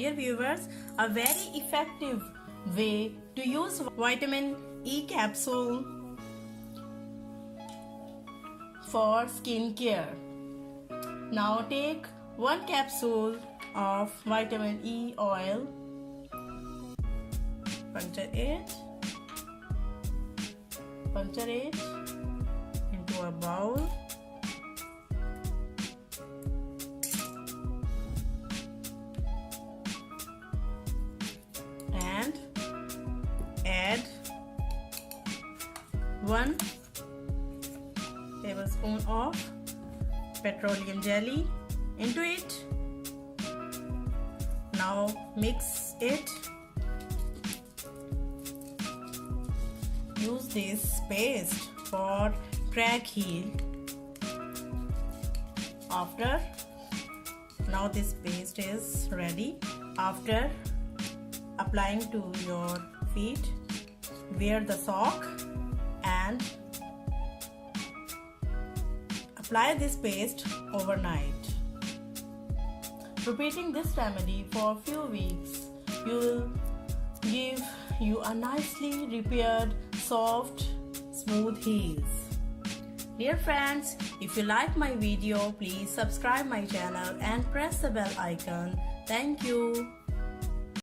dear viewers, a very effective way to use vitamin E capsule for skin care. Now take 1 capsule of vitamin E oil, puncture it into a bowl. And add 1 tablespoon of petroleum jelly into it. Now mix it. Use this paste for crack heal. Now this paste is ready. After applying to your feet, wear the sock and apply this paste overnight. Repeating this remedy for a few weeks will give you a nicely repaired, soft, smooth heels. Dear friends, if you like my video, please subscribe my channel and press the bell icon. Thank you.